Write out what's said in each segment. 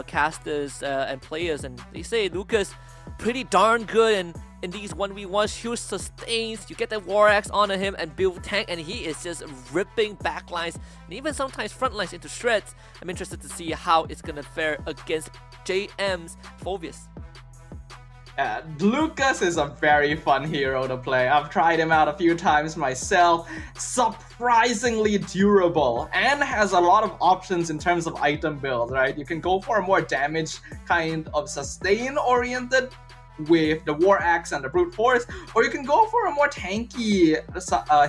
casters and players, and they say Lucas pretty darn good in these 1v1s, huge sustains, you get the War Axe onto him and build tank, and he is just ripping backlines and even sometimes front lines into shreds. I'm interested to see how it's gonna fare against JM's Phoveus. Lucas is a very fun hero to play. I've tried him out a few times myself. Surprisingly durable and has a lot of options in terms of item build, right? You can go for a more damage kind of sustain oriented with the War Axe and the Brute Force, or you can go for a more tanky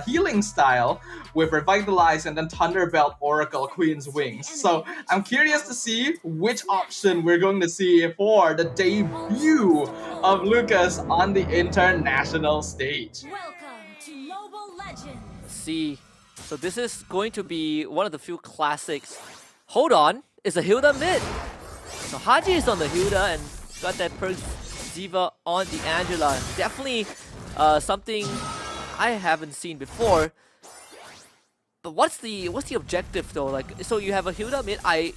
healing style with Revitalize and then Thunderbelt Oracle Queen's Wings. So I'm curious to see which option we're going to see for the debut of Lucas on the international stage. Welcome to Mobile Legends. Let's see. So this is going to be one of the few classics. Hold on, it's a Hilda mid. So Haji is on the Hilda and got that perk Ziva on the Angela. Definitely something I haven't seen before. But what's the objective though? Like, so you have a Hilda mid. I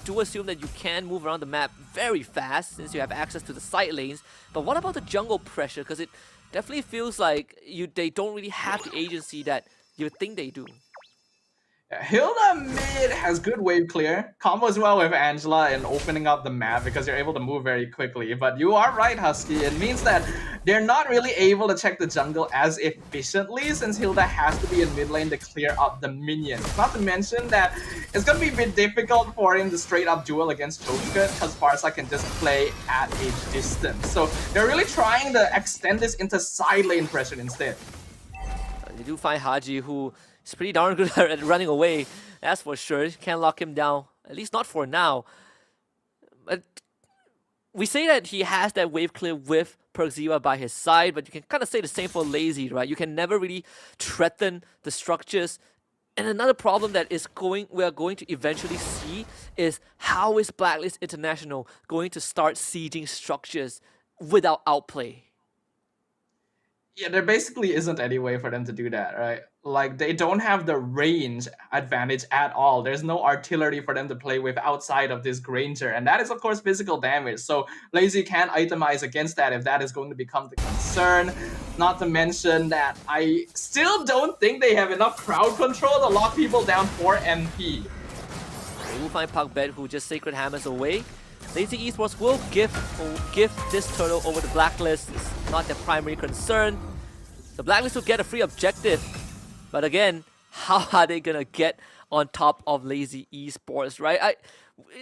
do assume that you can move around the map very fast since you have access to the side lanes. But what about the jungle pressure? Because it definitely feels like they don't really have the agency that you would think they do. Hilda mid has good wave clear, combos well with Angela and opening up the map because you're able to move very quickly. But you are right, Husky. It means that they're not really able to check the jungle as efficiently since Hilda has to be in mid lane to clear up the minions. Not to mention that it's going to be a bit difficult for him to straight up duel against Chokeskirt because Farsa can just play at a distance. So they're really trying to extend this into side lane pressure instead. They do find Haji, who is pretty darn good at running away, that's for sure. Can't lock him down, at least not for now. But we say that he has that wave clear with Perkziva by his side, but you can kind of say the same for Lazy, right? You can never really threaten the structures. And another problem that we are going to eventually see is how is BLACKLIST International going to start sieging structures without outplay? Yeah, there basically isn't any way for them to do that, right? Like, they don't have the range advantage at all. There's no artillery for them to play with outside of this Granger, and that is, of course, physical damage. So Lazy can itemize against that if that is going to become the concern. Not to mention that I still don't think they have enough crowd control to lock people down for MP. They will find Puckbet, who just Sacred Hammers away. Lazy Esports will give this turtle over to BLACKLIST. It's not their primary concern. The BLACKLIST will get a free objective. But again, how are they gonna get on top of Lazy Esports, right?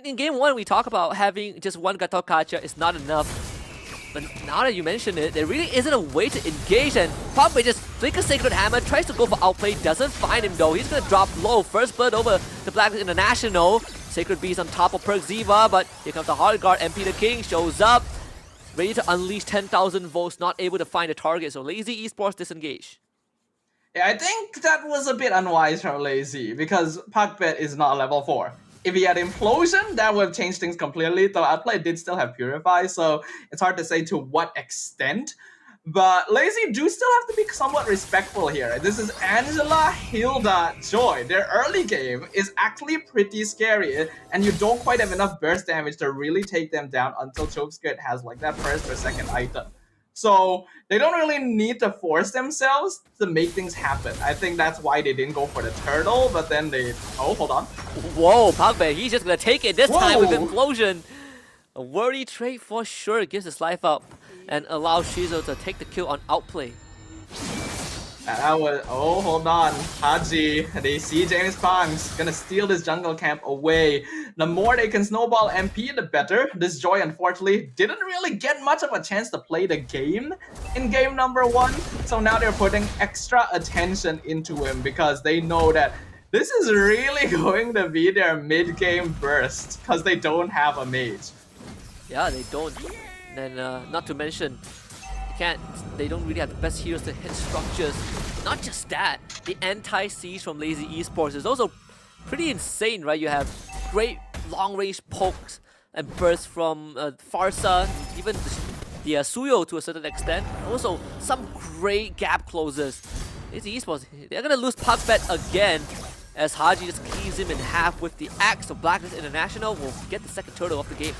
In game 1, we talk about having just one Gato Kacha is not enough. But now that you mention it, there really isn't a way to engage, and Puckbet just flickers Sacred Hammer, tries to go for outplay, doesn't find him though. He's gonna drop low. First blood over the BLACKLIST International. Sacred Beast on top of Perkziva, but here comes the Hard Guard. MP the King shows up, ready to unleash 10,000 volts, not able to find a target, so Lazy Esports disengage. Yeah, I think that was a bit unwise from Lazy because Puckbet is not level 4. If he had Implosion, that would have changed things completely, though Outplay did still have Purify, so it's hard to say to what extent. But Lazy do still have to be somewhat respectful here. This is Angela, Hilda, Joy. Their early game is actually pretty scary, and you don't quite have enough burst damage to really take them down until Chokeskirt has like that first or second item. So they don't really need to force themselves to make things happen. I think that's why they didn't go for the turtle, but then they... Oh, hold on. Whoa, Puckbet, he's just gonna take it this time with Implosion. A worthy trade for sure, gives his life up and allows Shizo to take the kill on Outplay. That was... Oh, hold on. Haji, they see James Pang's gonna steal this jungle camp away. The more they can snowball MP, the better. This Joy, unfortunately, didn't really get much of a chance to play the game in game number 1. So now they're putting extra attention into him because they know that this is really going to be their mid-game burst because they don't have a mage. Yeah, they don't. And not to mention, they don't really have the best heroes to hit structures. Not just that, the anti-siege from Lazy Esports is also pretty insane, right? You have great long-range pokes and bursts from Farsa, even the Suyo to a certain extent. Also, some great gap closers. Lazy Esports, they're gonna lose Puckbet again. as Haji just cleaves him in half with the axe. So BLACKLIST International will get the second turtle of the game.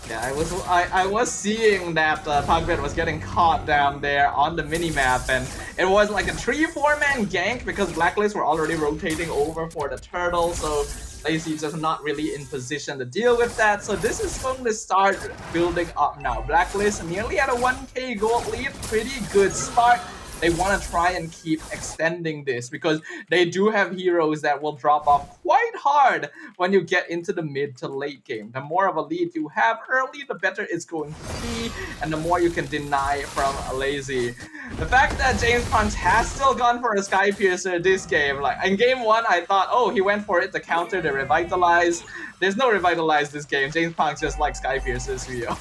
Yeah, I was seeing that PugBet was getting caught down there on the minimap, and it was like a 3-4-man gank because BLACKLIST were already rotating over for the turtle, so Lazy just not really in position to deal with that. So this is going to start building up now. BLACKLIST nearly at a 1k gold lead, pretty good start. They want to try and keep extending this because they do have heroes that will drop off quite hard when you get into the mid to late game. The more of a lead you have early, the better it's going to be, and the more you can deny from Lazy. The fact that James Punch has still gone for a Sky Piercer this game, like in game 1, I thought, oh, he went for it to counter the Revitalize. There's no Revitalize this game. James Punch just like Sky Piercers, Rio.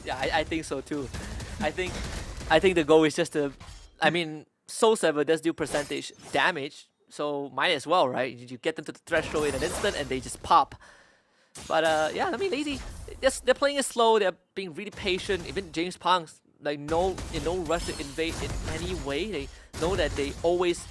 Yeah, I think so too. I think the goal is just to, I mean, Soul Saver does do percentage damage, so might as well, right? You get them to the threshold in an instant and they just pop. But yeah, I mean, Lazy, they're playing it slow, they're being really patient. Even James Punks, like, in no rush to invade in any way. They know that they always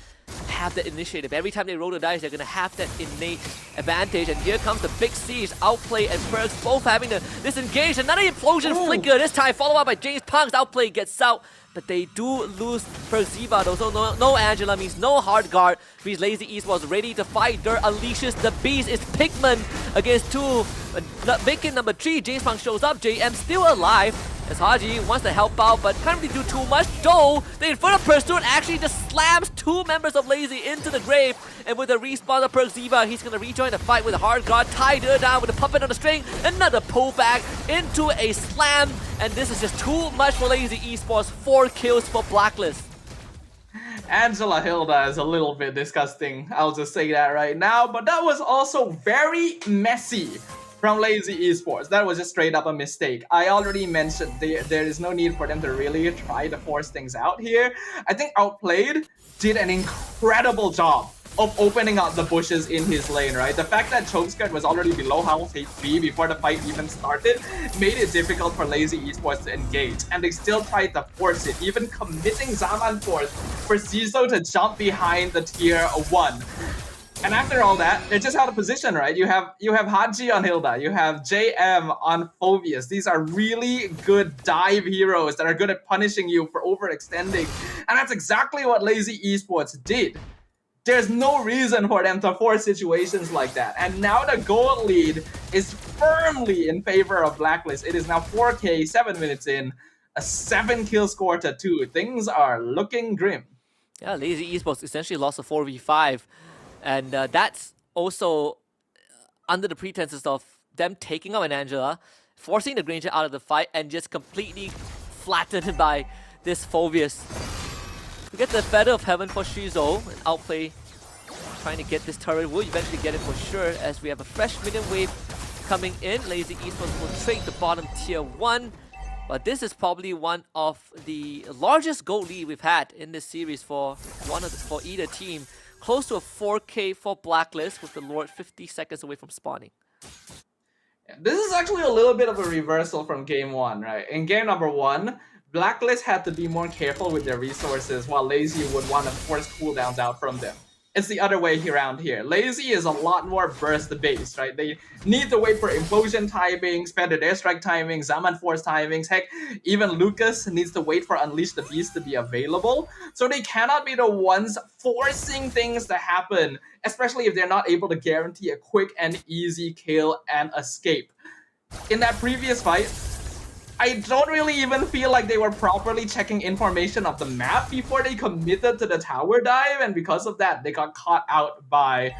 have that initiative. Every time they roll the dice, they're gonna have that innate advantage. And here comes the big siege, Outplay and Perks both having to disengage. Another implosion flicker this time, followed up by James Punks. Outplay gets out, but they do lose Perziva though, so no Angela means no hard guard. Means Lazy Esports ready to fight. Dirt unleashes the beast. It's Pigman against 2. Bacon number 3, James Punks shows up. JM still alive as Haji wants to help out, but can't really do too much. Though the Inferno Pursuit actually just slams 2 members of Lazy into the grave, and with the respawn of Perziva, he's gonna rejoin the fight with a hard guard. Tied her down with a puppet on the string. Another pullback into a slam, and this is just too much for Lazy Esports. 4 kills for BLACKLIST. Angela Hilda is a little bit disgusting, I'll just say that right now, but that was also very messy from Lazy Esports. That was just straight up a mistake. I already mentioned there is no need for them to really try to force things out here. I think Outplayed did an incredible job of opening up the bushes in his lane, right? The fact that Chokeskirt was already below health HP before the fight even started made it difficult for Lazy Esports to engage, and they still tried to force it, even committing Zaman Force for Zizo to jump behind the tier 1. And after all that, they're just out of position, right? You have Haji on Hilda, you have JM on Phobius. These are really good dive heroes that are good at punishing you for overextending, and that's exactly what Lazy Esports did. There's no reason for them to force situations like that. And now the gold lead is firmly in favor of BLACKLIST. It is now 4k, 7 minutes in, a 7 kill score to 2. Things are looking grim. Yeah, Lazy Esports essentially lost a 4v5. And that's also under the pretenses of them taking out an Angela, forcing the Granger out of the fight, and just completely flattened by this Phobius. We get the Feather of Heaven for Shizo, and Outplay trying to get this turret. We'll eventually get it for sure, as we have a fresh minion wave coming in. Lazy Esports will trade the bottom tier 1. But this is probably one of the largest gold lead we've had in this series for either team. Close to a 4k for BLACKLIST, with the Lord 50 seconds away from spawning. Yeah, this is actually a little bit of a reversal from game 1, right? In game number 1, BLACKLIST had to be more careful with their resources, while Lazy would want to force cooldowns out from them. It's the other way around here. Lazy is a lot more burst-based, right? They need to wait for implosion timings, Feathered Airstrike timings, Zaman Force timings. Heck, even Lucas needs to wait for Unleash the Beast to be available. So they cannot be the ones forcing things to happen, especially if they're not able to guarantee a quick and easy kill and escape. In that previous fight, I don't really even feel like they were properly checking information of the map before they committed to the tower dive, and because of that, they got caught out by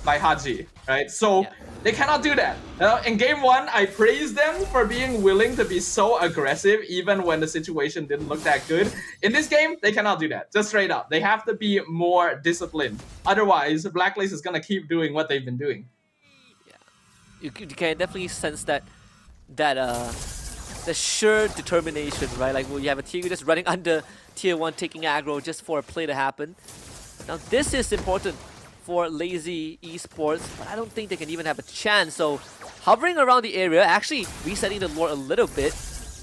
Haji, right? So they cannot do that. In game 1, I praised them for being willing to be so aggressive even when the situation didn't look that good. In this game, they cannot do that. Just straight up. They have to be more disciplined. Otherwise, BLACKLIST is gonna keep doing what they've been doing. Yeah, you can definitely sense that the sheer determination, right? Like, well, you have a team just running under tier 1, taking aggro just for a play to happen. Now this is important for Lazy Esports, but I don't think they can even have a chance. So hovering around the area, actually resetting the Lord a little bit.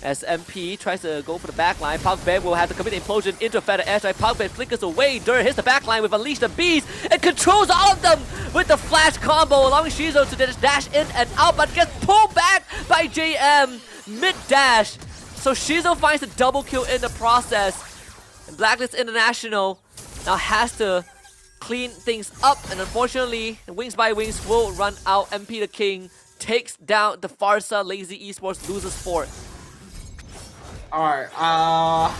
As MP tries to go for the backline, PugBet will have to commit implosion into a feather airstrike. PugBet flickers away. Dur hits the backline with Unleash the Beast and controls all of them with the flash combo, allowing Shizo to just dash in and out, but gets pulled back by JM mid-dash. So Shizo finds the double kill in the process. And BLACKLIST International now has to clean things up, and unfortunately, Wings by Wings will run out. MP the King takes down the Farsa. Lazy Esports loses 4. Alright, I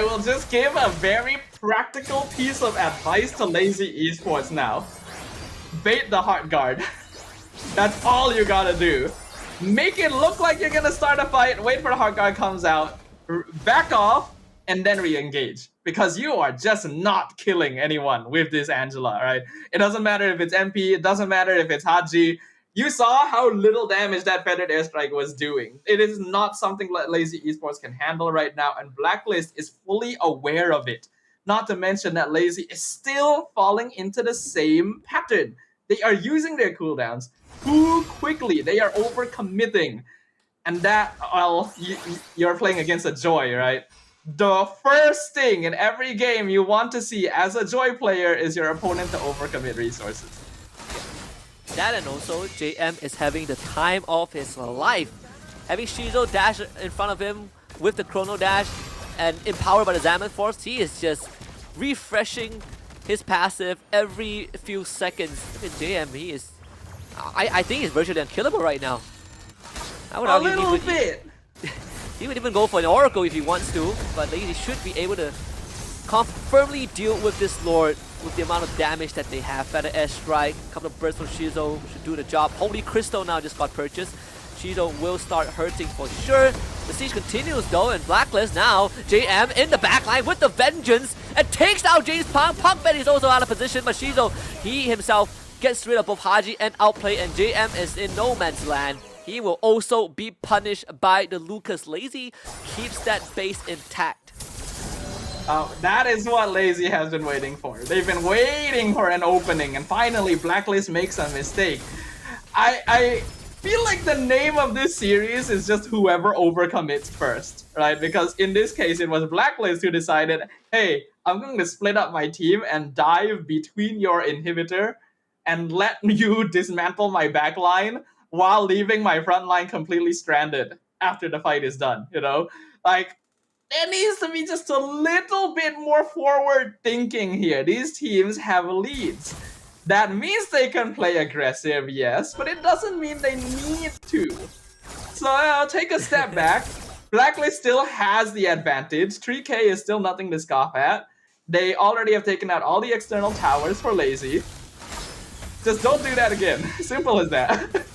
will just give a very practical piece of advice to Lazy Esports now. Bait the Heart Guard. That's all you gotta do. Make it look like you're gonna start a fight, wait for the Heart Guard comes out, back off, and then re-engage. Because you are just not killing anyone with this Angela, right? It doesn't matter if it's MP, it doesn't matter if it's Haji. You saw how little damage that feathered airstrike was doing. It is not something that Lazy Esports can handle right now, and BLACKLIST is fully aware of it. Not to mention that Lazy is still falling into the same pattern. They are using their cooldowns too quickly. They are overcommitting. And that, well, you're playing against a Joy, right? The first thing in every game you want to see as a Joy player is your opponent to overcommit resources. That, and also JM is having the time of his life. Having Shizo dash in front of him with the Chrono Dash and empowered by the Xamath Force, he is just refreshing his passive every few seconds. I mean, JM, he is... I think he's virtually unkillable right now. I would argue little bit. He would even go for an Oracle if he wants to, but Lazy should be able to firmly deal with this Lord with the amount of damage that they have. Feather Airstrike, a couple of bursts from Shizo should do the job. Holy Crystal now just got purchased. Shizo will start hurting for sure. The siege continues though, and BLACKLIST now, JM in the backline with the Vengeance and takes out James Punk. PugBet is also out of position, but Shizo, he himself gets rid of both Haji and Outplay, and JM is in no man's land. He will also be punished by the Lucas. Lazy keeps that base intact. That is what Lazy has been waiting for. They've been waiting for an opening, and finally BLACKLIST makes a mistake. I feel like the name of this series is just whoever overcommits first, right? Because in this case, it was BLACKLIST who decided, hey, I'm going to split up my team and dive between your inhibitor and let you dismantle my backline while leaving my front line completely stranded after the fight is done, you know? Like, there needs to be just a little bit more forward thinking here. These teams have leads. That means they can play aggressive, yes, but it doesn't mean they need to. So take a step back. BLACKLIST still has the advantage. 3K is still nothing to scoff at. They already have taken out all the external towers for Lazy. Just don't do that again. Simple as that.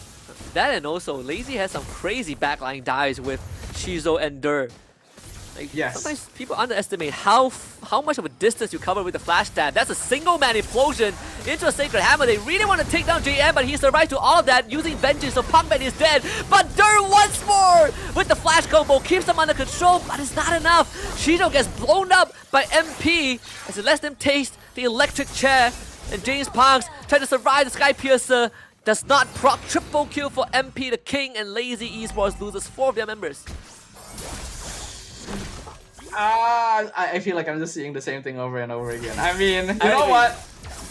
That, and also Lazy has some crazy backline dives with Shizo and Dur. Like, yes. Sometimes people underestimate how much of a distance you cover with the flash stab. That's a single man implosion into a Sacred Hammer. They really want to take down JM, but he survived to all of that using Vengeance, so PugBet is dead. But Dur once more with the flash combo keeps them under control, but it's not enough. Shizo gets blown up by MP as it lets them taste the electric chair. And James Parks trying to survive the Sky Piercer. Does not proc. Triple kill for MP the King, and Lazy Esports loses 4 of their members. I feel like I'm just seeing the same thing over and over again. I mean, you know what?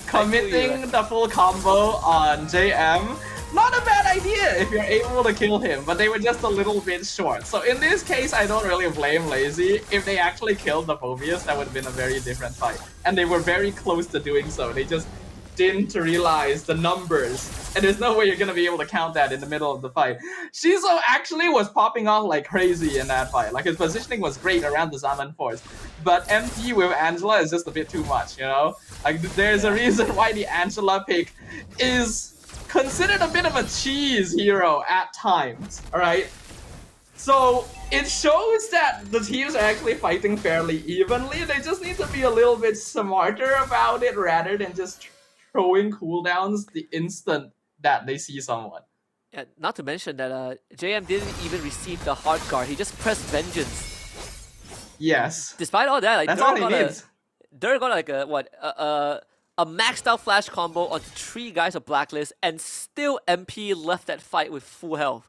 Committing the full combo on JM, not a bad idea if you're able to kill him, but they were just a little bit short. So in this case, I don't really blame Lazy. If they actually killed the Phobius, that would have been a very different fight. And they were very close to doing so. They just didn't realize the numbers, and there's no way you're gonna be able to count that in the middle of the fight. Shizo actually was popping off like crazy in that fight. Like, his positioning was great around the Xamath Force, but MP with Angela is just a bit too much, you know? Like, there's a reason why the Angela pick is considered a bit of a cheese hero at times, alright? So it shows that the teams are actually fighting fairly evenly. They just need to be a little bit smarter about it rather than just throwing cooldowns the instant that they see someone. Yeah, not to mention that JM didn't even receive the hard guard. He just pressed Vengeance. Yes. Despite all that, like, that's all he needs. Dur got like a maxed out flash combo onto 3 guys of BLACKLIST, and still MP left that fight with full health.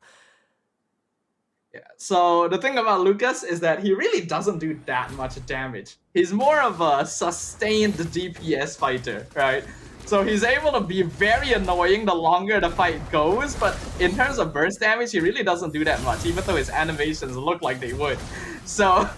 Yeah. So the thing about Lucas is that he really doesn't do that much damage. He's more of a sustained DPS fighter, right? So he's able to be very annoying the longer the fight goes, but in terms of burst damage, he really doesn't do that much, even though his animations look like they would. So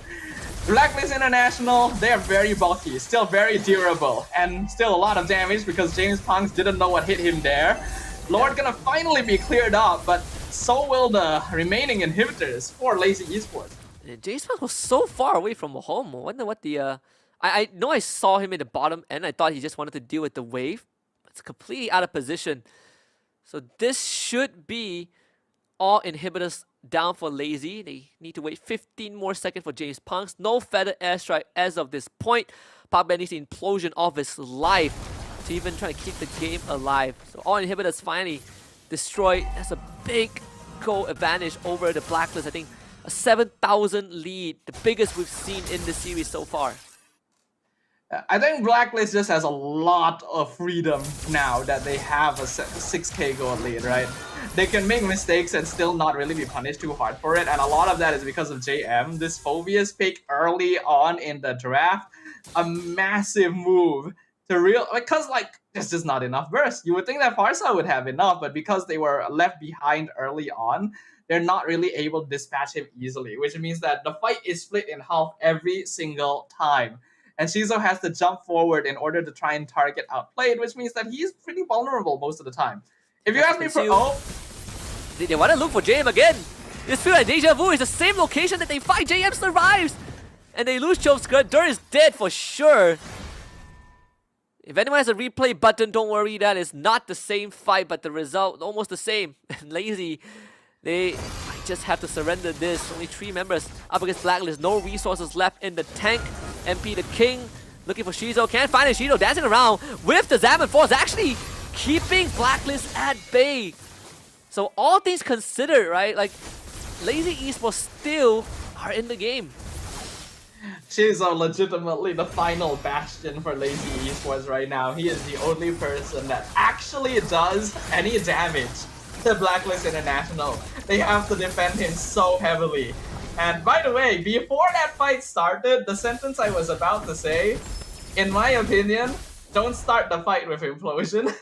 BLACKLIST International, they're very bulky, still very durable, and still a lot of damage because James Punks didn't know what hit him there. Lord gonna finally be cleared up, but so will the remaining inhibitors for Lazy Esports. James was so far away from home. I wonder what the... I know I saw him in the bottom end. I thought he just wanted to deal with the wave. It's completely out of position. So this should be all inhibitors down for Lazy. They need to wait 15 more seconds for James Punks. No feather airstrike as of this point. PUBG needs the implosion of his life to even try to keep the game alive. So all inhibitors finally destroyed. That's a big goal advantage over the BLACKLIST. I think a 7,000 lead, the biggest we've seen in the series so far. I think BLACKLIST just has a lot of freedom now that they have a 6k gold lead, right? They can make mistakes and still not really be punished too hard for it, and a lot of that is because of JM. This Phobius pick early on in the draft, a massive move to because like there's just not enough burst. You would think that Farsa would have enough, but because they were left behind early on, they're not really able to dispatch him easily, which means that the fight is split in half every single time. And Shizo has to jump forward in order to try and target outplayed, which means that he's pretty vulnerable most of the time. If you ask me for they want to look for JM again. This feels like deja vu. It's the same location that they fight. JM survives. And they lose Chove's skirt. Dur is dead for sure. If anyone has a replay button, don't worry, that is not the same fight, but the result almost the same. Lazy, they might just have to surrender this. Only 3 members up against BLACKLIST. No resources left in the tank. MP the King looking for Shizo. Can't find it. Shizo dancing around with the Zaman Force, actually keeping BLACKLIST at bay. So all things considered, right? Like, Lazy Esports still are in the game. Shizo legitimately the final bastion for Lazy Esports right now. He is the only person that actually does any damage to BLACKLIST International. They have to defend him so heavily. And by the way, before that fight started, the sentence I was about to say, in my opinion, don't start the fight with implosion.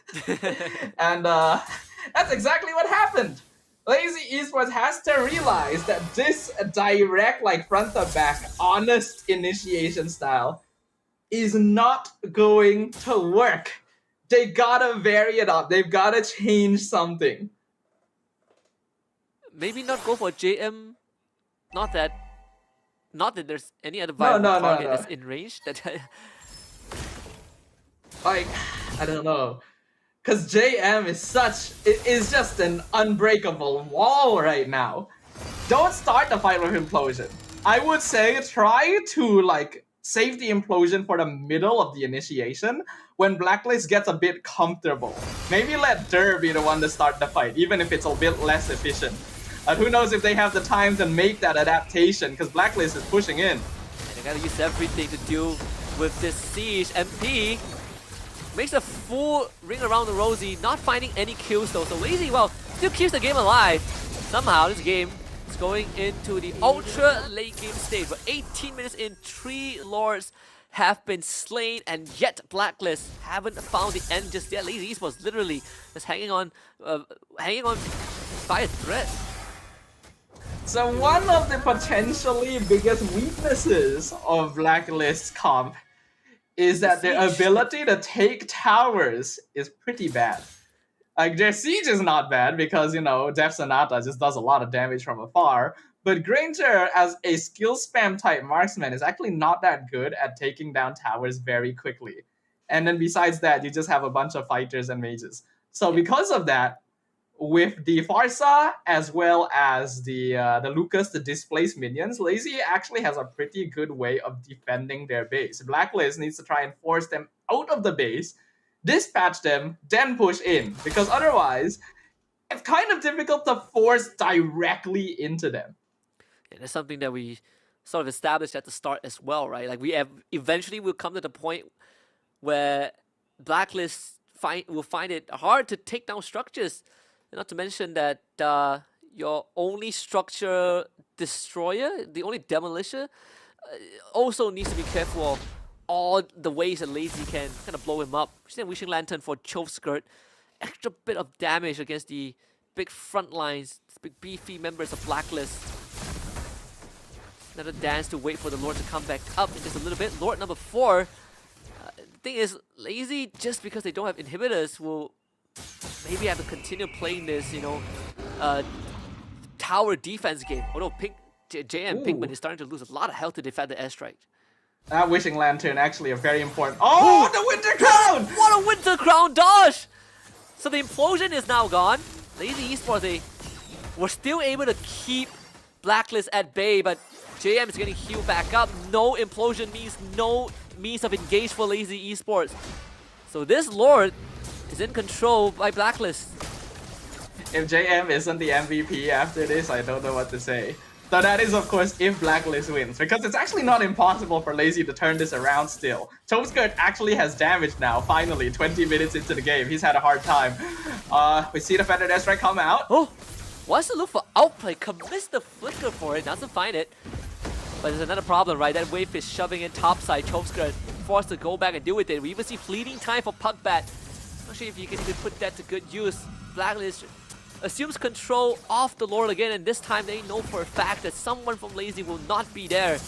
And that's exactly what happened. Lazy Esports has to realize that this direct, like front to back, honest initiation style is not going to work. They gotta vary it up. They've gotta change something. Maybe not go for JM. Not that there's any other viable target that's in range. Like, I don't know. Because JM is just an unbreakable wall right now. Don't start the fight with implosion. I would say try to like save the implosion for the middle of the initiation when BLACKLIST gets a bit comfortable. Maybe let Dur be the one to start the fight, even if it's a bit less efficient. Who knows if they have the time to make that adaptation, because BLACKLIST is pushing in. And they gotta use everything to deal with this siege. MP makes a full ring around the Rosie, not finding any kills though. So Lazy, well, still keeps the game alive. Somehow this game is going into the ultra late game stage. But 18 minutes in, 3 Lords have been slain, and yet BLACKLIST haven't found the end just yet. Lazy Esports literally just hanging on by a thread. So one of the potentially biggest weaknesses of BLACKLIST's comp is that their ability to take towers is pretty bad. Like, their siege is not bad because, you know, Def Sonata just does a lot of damage from afar, but Granger as a skill spam type marksman is actually not that good at taking down towers very quickly. And then besides that, you just have a bunch of fighters and mages. So because of that, with the Farsa as well as the Lucas, the displaced minions, Lazy actually has a pretty good way of defending their base. BLACKLIST needs to try and force them out of the base, dispatch them, then push in, because otherwise it's kind of difficult to force directly into them. And that's something that we sort of established at the start as well, right? Like, eventually will come to the point where BLACKLIST will find it hard to take down structures. Not to mention that your only structure destroyer, the only demolisher, also needs to be careful of all the ways that Lazy can kind of blow him up. Wishing Lantern for Chove Skirt. Extra bit of damage against the big front lines, big beefy members of Blacklist. Another dance to wait for the Lord to come back up in just a little bit. Lord number 4. The thing is, Lazy, just because they don't have inhibitors, will maybe have to continue playing this, tower defense game. Although JM Pinkman is starting to lose a lot of health to defend the airstrike. That Wishing Lantern actually a very important. Oh, the Winter Crown! What a Winter Crown dodge! So the implosion is now gone. Lazy Esports, they were still able to keep Blacklist at bay, but JM is getting healed back up. No implosion means no means of engage for Lazy Esports. So this Lord is in control by Blacklist. If JM isn't the MVP after this, I don't know what to say. So that is, of course, if Blacklist wins, because it's actually not impossible for Lazy to turn this around still. Choveskirt actually has damage now, finally, 20 minutes into the game. He's had a hard time. We see the Feathered Airstrike come out. Oh, wants to look for outplay, commits the flicker for it, doesn't find it. But there's another problem, right? That wave is shoving in topside. Choveskirt forced to go back and deal with it. We even see fleeting time for Puckbat. Not sure if you can even put that to good use. Blacklist assumes control of the Lord again, and this time they know for a fact that someone from Lazy will not be there.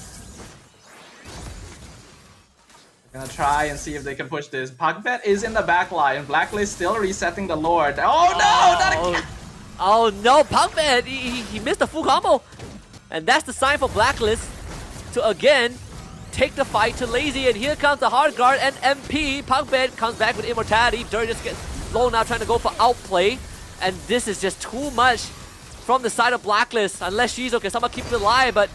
Gonna try and see if they can push this. Puckbat is in the back line. Blacklist still resetting the Lord. Oh no! Not again! Oh no, Puckbat! He missed the full combo! And that's the sign for Blacklist to again take the fight to Lazy, and here comes the hard guard and MP. Puckbat comes back with immortality. Dirty just gets low now, trying to go for outplay. And this is just too much from the side of Blacklist, unless Shizo can somehow keep it alive. But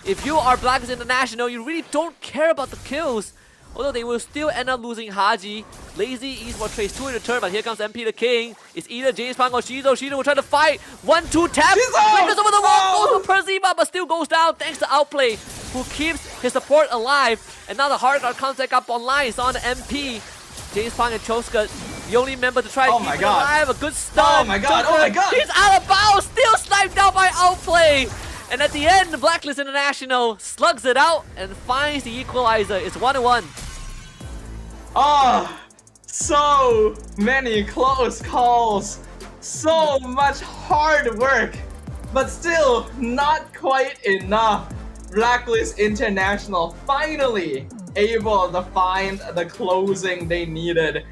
if you are Blacklist International, you really don't care about the kills. Although they will still end up losing Haji. Lazy Esports trades 2 in the turn, but here comes MP the King. It's either James Pang or Shizo. Shizo will try to fight. 1-2 tap. Flickers over the wall. Goes for Persima, but still goes down thanks to Outplay, who keeps his support alive. And now the hard guard comes back up online. It's on the MP. James Pang and Choska, the only member to try to keep it alive. A good stun. Oh my god, oh my god. He's out of bounds, still sniped out by Outplay. And at the end, the Blacklist International slugs it out and finds the equalizer. It's 1-1. Oh, so many close calls. So much hard work. But still, not quite enough. Blacklist International finally able to find the closing they needed.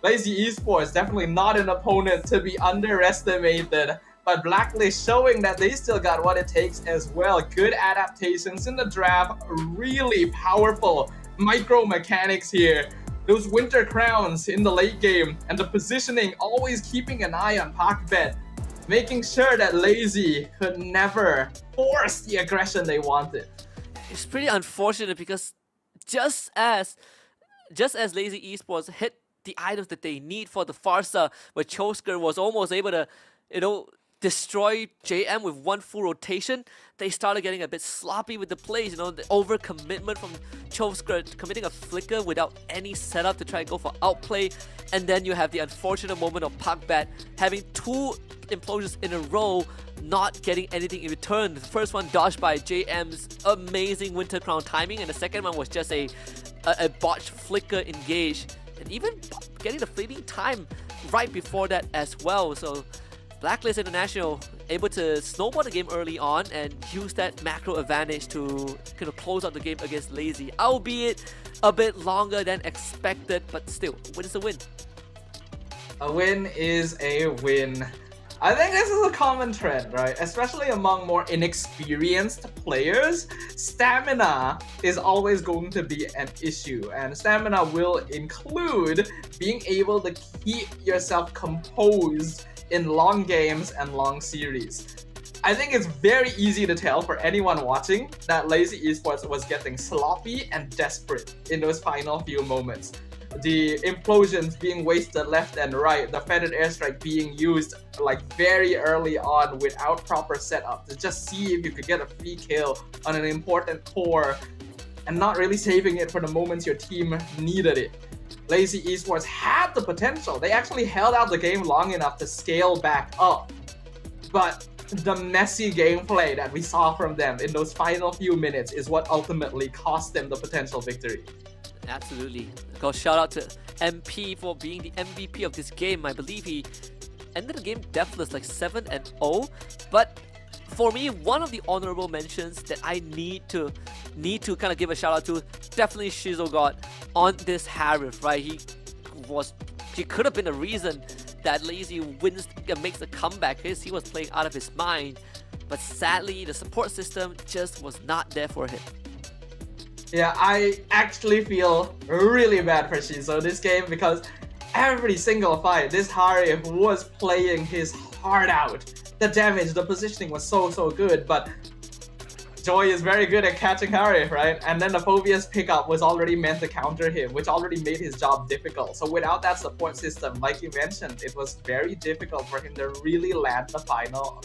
Lazy Esports definitely not an opponent to be underestimated, but Blacklist showing that they still got what it takes as well. Good adaptations in the draft, really powerful micro mechanics here. Those Winter Crowns in the late game, and the positioning, always keeping an eye on Puckbat, making sure that Lazy could never force the aggression they wanted. It's pretty unfortunate because just as Lazy Esports hit the items that they need for the Farsa, where Chosker was almost able to, destroy JM with one full rotation, they started getting a bit sloppy with the plays. The overcommitment from Chosker, committing a flicker without any setup to try and go for outplay. And then you have the unfortunate moment of Puckbat having 2 implosions in a row, not getting anything in return. The first one dodged by JM's amazing Winter Crown timing, and the second one was just a botched flicker engage. And even getting the fleeting time right before that as well. So Blacklist International able to snowball the game early on and use that macro advantage to kind of close out the game against Lazy, albeit a bit longer than expected, but still, win is a win. A win is a win. I think this is a common trend, right? Especially among more inexperienced players, stamina is always going to be an issue, and stamina will include being able to keep yourself composed in long games and long series. I think it's very easy to tell for anyone watching that Lazy Esports was getting sloppy and desperate in those final few moments. The implosions being wasted left and right, the Feathered Airstrike being used like very early on without proper setup to just see if you could get a free kill on an important core, and not really saving it for the moments your team needed it. Lazy Esports had the potential. They actually held out the game long enough to scale back up. But the messy gameplay that we saw from them in those final few minutes is what ultimately cost them the potential victory. Absolutely. Go shout out to MP for being the MVP of this game. I believe he ended the game deathless, like 7-0. But for me, one of the honorable mentions that I need to kind of give a shout out to, definitely Shizo got on this Harif, right? He could have been the reason that Lazy wins and makes a comeback because he was playing out of his mind. But sadly, the support system just was not there for him. Yeah, I actually feel really bad for Shizo this game because every single fight, this Harif was playing his heart out. The damage, the positioning was so good, but Joy is very good at catching Harif, right? And then the Phobia's pickup was already meant to counter him, which already made his job difficult. So without that support system, like you mentioned, it was very difficult for him to really land the final